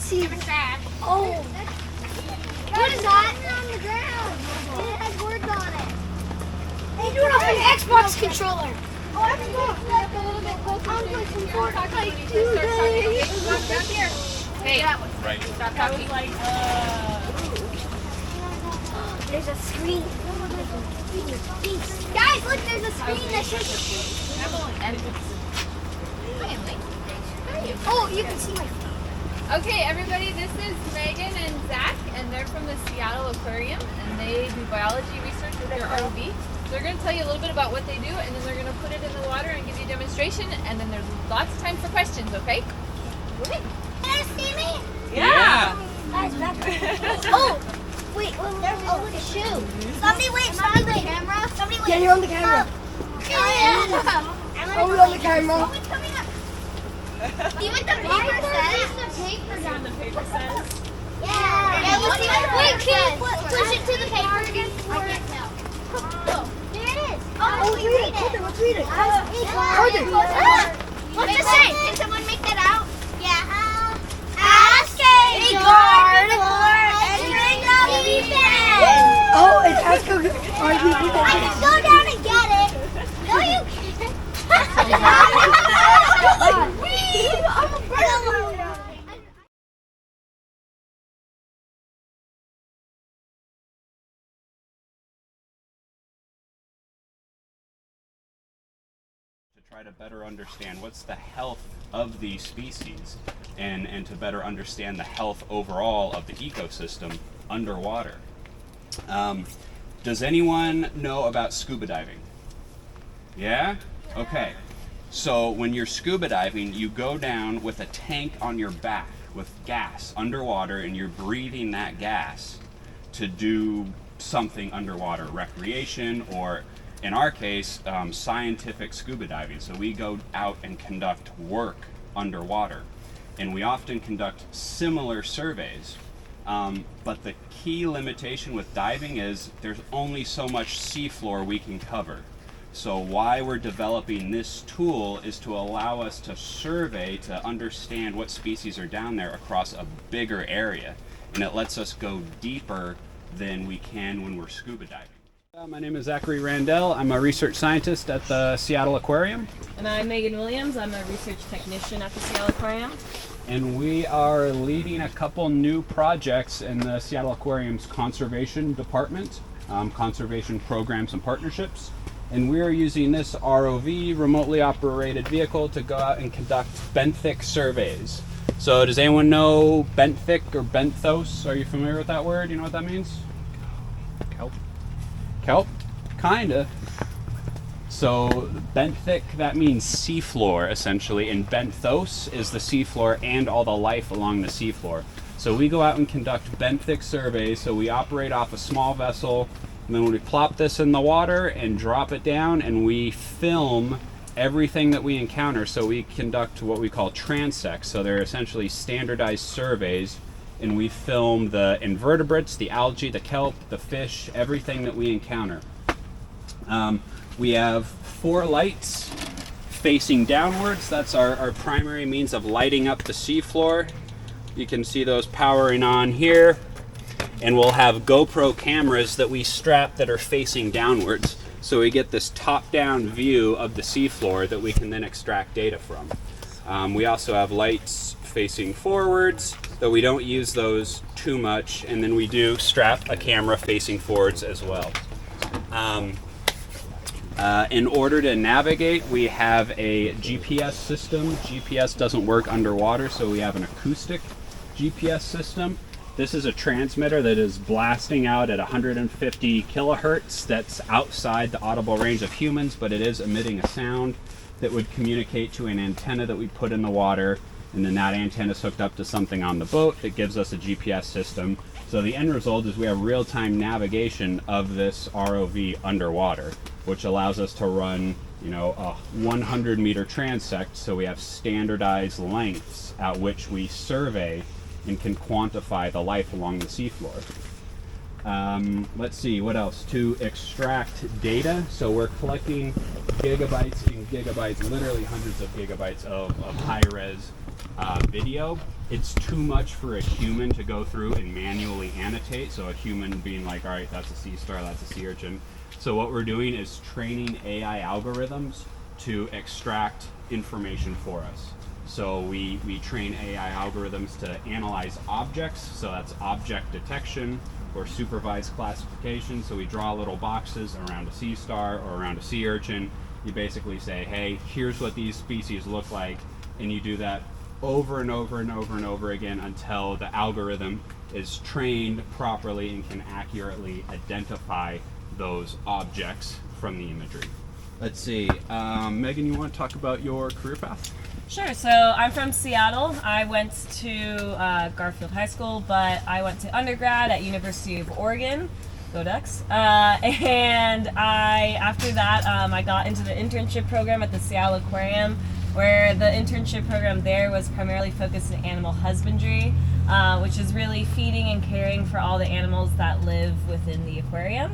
see. Oh. What is that? On the ground. It has words on it. They do it off an Xbox controller. Oh, I can go like a little bit closer. I'm going to Fortnite. Hey, Right. stop talking. There's a screen. Guys, look, there's a screen that shows Oh, you can see my face. Okay, everybody, this is Megan and Zach, and they're from the Seattle Aquarium, and they do biology research with their ROV. So they're going to tell you a little bit about what they do, and then they're going to put it in the water and give you a demonstration, and then there's lots of time for questions, okay? Can you see me? Yeah! Guys, back. Oh, wait, there's look a shoe. Somebody wait, somebody wait. Camera? Somebody wait. Yeah, you're on the camera. Yeah. Oh, we're on the camera. Oh, it's coming up. See what the paper says? The paper down. The paper says. Yeah, let's see what the paper says. Push it to the paper again. I can't tell. Oh, there it is. Oh, let's read it. Okay, let's read it. What's it say? Can someone make that out? Yeah. Ask a guard for entering the defense. Oh, it's Ask a Guard. I can go down and get it. No, you can't. I'm a bird. To try to better understand what's the health of these species and to better understand the health overall of the ecosystem underwater. Does anyone know about scuba diving? Yeah? Okay. So when you're scuba diving, you go down with a tank on your back with gas underwater, and you're breathing that gas to do something underwater, recreation, or in our case, scientific scuba diving. So we go out and conduct work underwater, and we often conduct similar surveys. But the key limitation with diving is there's only so much seafloor we can cover. So why we're developing this tool is to allow us to survey, to understand what species are down there across a bigger area. And it lets us go deeper than we can when we're scuba diving. My name is Zachary Randell. I'm a research scientist at the Seattle Aquarium. And I'm Megan Williams. I'm a research technician at the Seattle Aquarium. And we are leading a couple new projects in the Seattle Aquarium's conservation department, conservation programs and partnerships. And we're using this ROV, remotely operated vehicle, to go out and conduct benthic surveys. So does anyone know benthic or benthos? Are you familiar with that word? You know what that means? Kelp. Kelp? Kinda. So benthic, that means seafloor essentially, and benthos is the seafloor and all the life along the seafloor. So we go out and conduct benthic surveys. So we operate off a small vessel, and then we plop this in the water and drop it down, and we film everything that we encounter. So we conduct what we call transects. So they're essentially standardized surveys, and we film the invertebrates, the algae, the kelp, the fish, everything that we encounter. We have 4 lights facing downwards. That's our primary means of lighting up the seafloor. You can see those powering on here. And we'll have GoPro cameras that we strap that are facing downwards. So we get this top-down view of the seafloor that we can then extract data from. We also have lights facing forwards, though we don't use those too much. And then we do strap a camera facing forwards as well. In order to navigate, we have a GPS system. GPS doesn't work underwater, so we have an acoustic GPS system. This is a transmitter that is blasting out at 150 kilohertz. That's outside the audible range of humans, but it is emitting a sound that would communicate to an antenna that we put in the water, and then that antenna is hooked up to something on the boat that gives us a GPS system. So the end result is we have real-time navigation of this ROV underwater, which allows us to run, a 100-meter transect, so we have standardized lengths at which we survey and can quantify the life along the seafloor. Let's see, what else? To extract data. So we're collecting gigabytes and gigabytes, literally hundreds of gigabytes of high-res video. It's too much for a human to go through and manually annotate. So a human being like, all right, that's a sea star, that's a sea urchin. So what we're doing is training AI algorithms to extract information for us. So we train AI algorithms to analyze objects, so that's object detection or supervised classification. So we draw little boxes around a sea star or around a sea urchin. You basically say, hey, here's what these species look like, and you do that over and over and over and over again until the algorithm is trained properly and can accurately identify those objects from the imagery. Let's see, Megan, you want to talk about your career path? Sure. So I'm from Seattle. I went to Garfield High School, but I went to undergrad at University of Oregon. Go Ducks. And after that, I got into the internship program at the Seattle Aquarium, where the internship program there was primarily focused on animal husbandry, which is really feeding and caring for all the animals that live within the aquarium.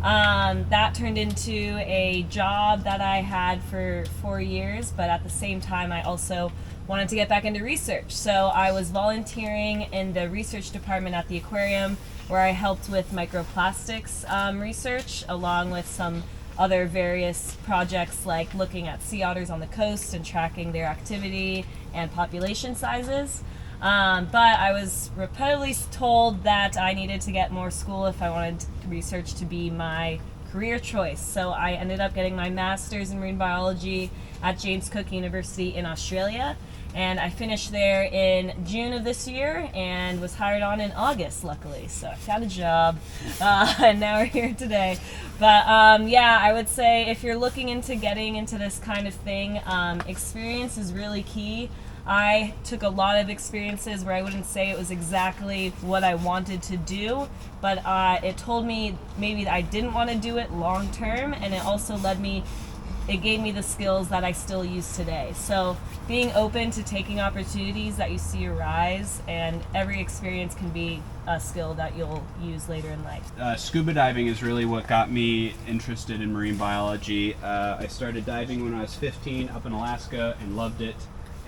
That turned into a job that I had for 4 years, but at the same time I also wanted to get back into research. So I was volunteering in the research department at the aquarium, where I helped with microplastics research, along with some other various projects like looking at sea otters on the coast and tracking their activity and population sizes. But I was repetitively told that I needed to get more school if I wanted research to be my career choice. So I ended up getting my master's in marine biology at James Cook University in Australia. And I finished there in June of this year and was hired on in August, luckily. So I found a job, and now we're here today. But yeah, I would say if you're looking into getting into this kind of thing, experience is really key. I took a lot of experiences where I wouldn't say it was exactly what I wanted to do, but it told me maybe that I didn't want to do it long term, and it gave me the skills that I still use today. So being open to taking opportunities that you see arise, and every experience can be a skill that you'll use later in life. Scuba diving is really what got me interested in marine biology. I started diving when I was 15 up in Alaska and loved it.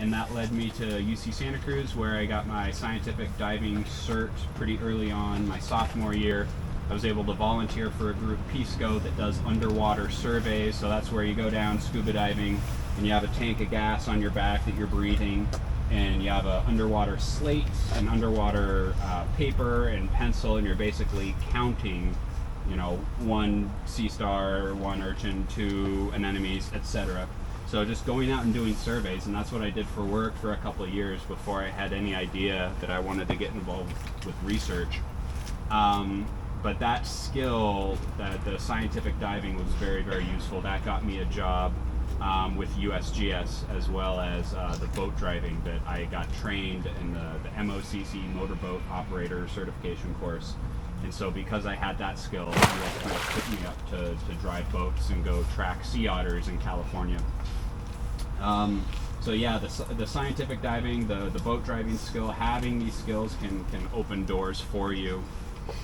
And that led me to UC Santa Cruz, where I got my scientific diving cert pretty early on, my sophomore year. I was able to volunteer for a group, PSCO, that does underwater surveys. So that's where you go down scuba diving and you have a tank of gas on your back that you're breathing, and you have an underwater slate, an underwater paper and pencil, and you're basically counting, one sea star, one urchin, two anemones, etc. So just going out and doing surveys, and that's what I did for work for a couple of years before I had any idea that I wanted to get involved with research. But that skill, the scientific diving, was very, very useful. That got me a job with USGS, as well as the boat driving that I got trained in the MOCC motorboat operator certification course. And so because I had that skill, it kind of put me up to drive boats and go track sea otters in California. So yeah, the scientific diving, the boat driving skill, having these skills can open doors for you.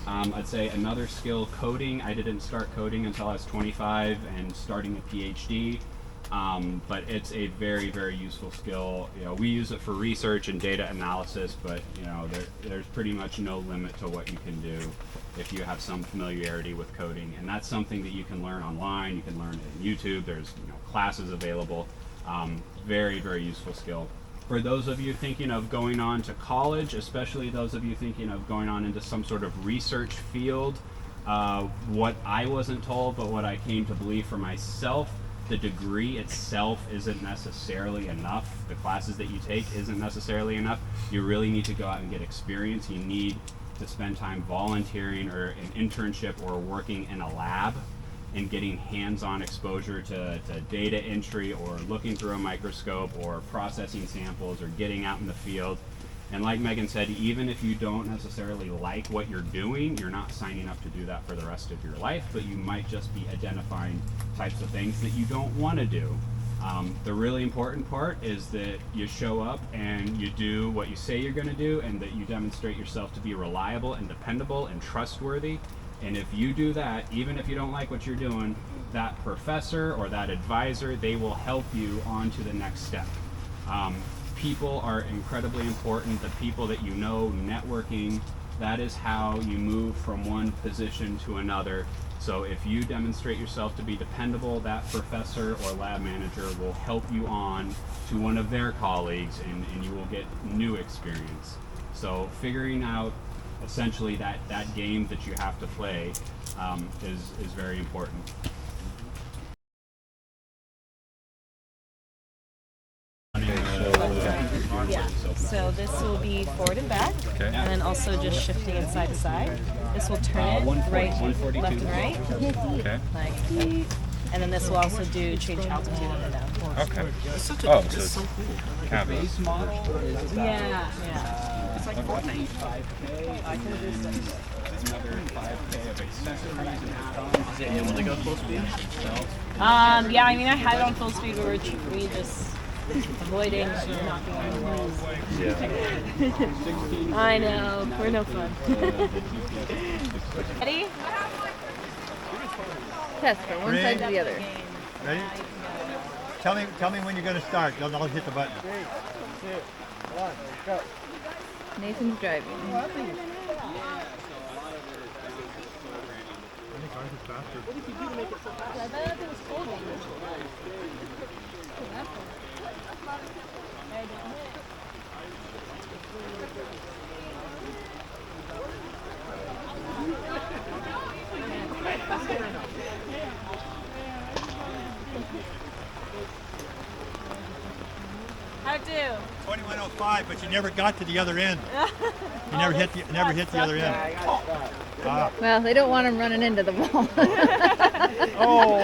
I'd say another skill, coding. I didn't start coding until I was 25 and starting a PhD, but it's a very, very useful skill. We use it for research and data analysis, but there's pretty much no limit to what you can do if you have some familiarity with coding, and that's something that you can learn online. You can learn it on YouTube. There's classes available. Very, very useful skill. For those of you thinking of going on to college, especially those of you thinking of going on into some sort of research field, what I wasn't told, but what I came to believe for myself, the degree itself isn't necessarily enough. The classes that you take isn't necessarily enough. You really need to go out and get experience. You need to spend time volunteering or an internship or working in a lab and getting hands-on exposure to data entry or looking through a microscope or processing samples or getting out in the field. And like Megan said, even if you don't necessarily like what you're doing, you're not signing up to do that for the rest of your life, but you might just be identifying types of things that you don't want to do. The really important part is that you show up and you do what you say you're going to do, and that you demonstrate yourself to be reliable and dependable and trustworthy. And if you do that, even if you don't like what you're doing, that professor or that advisor, they will help you on to the next step. People are incredibly important. The people that you know, networking, that is how you move from one position to another. So if you demonstrate yourself to be dependable, that professor or lab manager will help you on to one of their colleagues, and you will get new experience. So figuring out essentially that game that you have to play is very important. Yeah, so this will be forward and back, Okay. and then also just shifting it side to side. This will turn it 140, right, 142. left and right, Okay. like, and then this will also do change altitude up and down. Okay. So it's cabin. Base model is about Yeah. it's like 5K, and then another 5K of accessories and add-ons. Is it able to go full speed? Yeah, I mean, I had it on full speed, but we just avoiding knocking on the walls. Yeah. I know, we're no fun. Ready? Test from one side to the other. Ready? Tell me when you're going to start. I'll hit the button. Nathan's driving. How do? 2105, but you never got to the other end. You never hit the other end. Well, they don't want him running into the wall. Oh,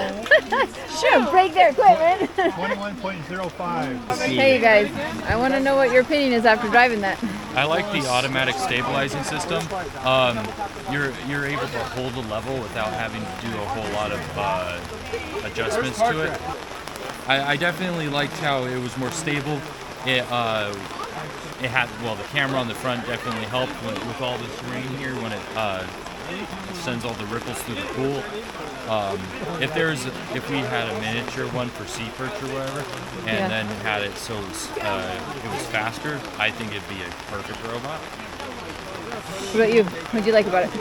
Sure, break their equipment. 21.05. Hey, you guys, I want to know what your opinion is after driving that. I like the automatic stabilizing system. You're able to hold a level without having to do a whole lot of adjustments to it. I definitely liked how it was more stable. It had, well, the camera on the front definitely helped with all this rain here when it sends all the ripples through the pool. If we had a miniature one for sea perch or whatever, and then had it so it was faster, I think it'd be a perfect robot. What about you? What'd you like about it?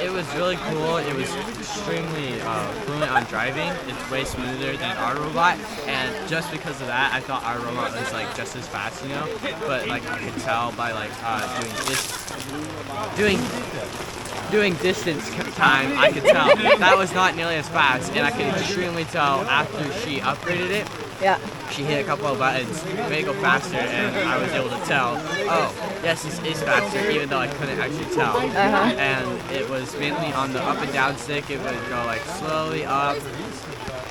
It was really cool. It was extremely fluent on driving. It's way smoother than our robot, and just because of that, I thought our robot was like just as fast, you know. But like I could tell by like doing distance time, I could tell that was not nearly as fast, and I could extremely tell after she upgraded it. Yeah. She hit a couple of buttons, made it go faster, and I was able to tell, oh, yes, this is faster, even though I couldn't actually tell. And it was mainly on the up and down stick. It would go like slowly up,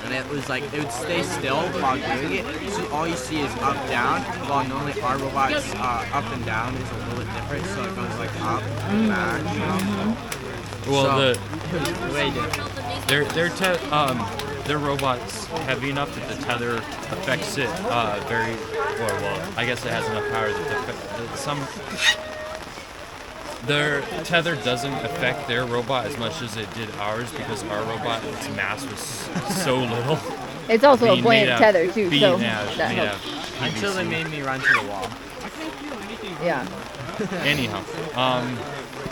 and it was like, it would stay still while doing it. So all you see is up, down, while normally our robot's up and down is a little bit different, so it goes like up, back. Well, So, it was way different. their robot's heavy enough that the tether affects it very well. I guess it has enough power that their tether doesn't affect their robot as much as it did ours, because our robot, its mass was so little. It's also a Being buoyant made out- tether too, being, so yeah, that made helps. out of Until they PVC. made me run to the wall. Yeah. Anyhow,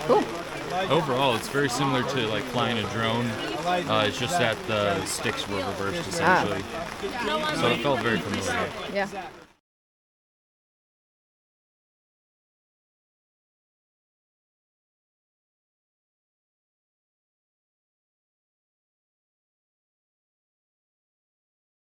Cool. overall, it's very similar to like flying a drone. It's just that the sticks were reversed essentially, so it felt very familiar. Yeah.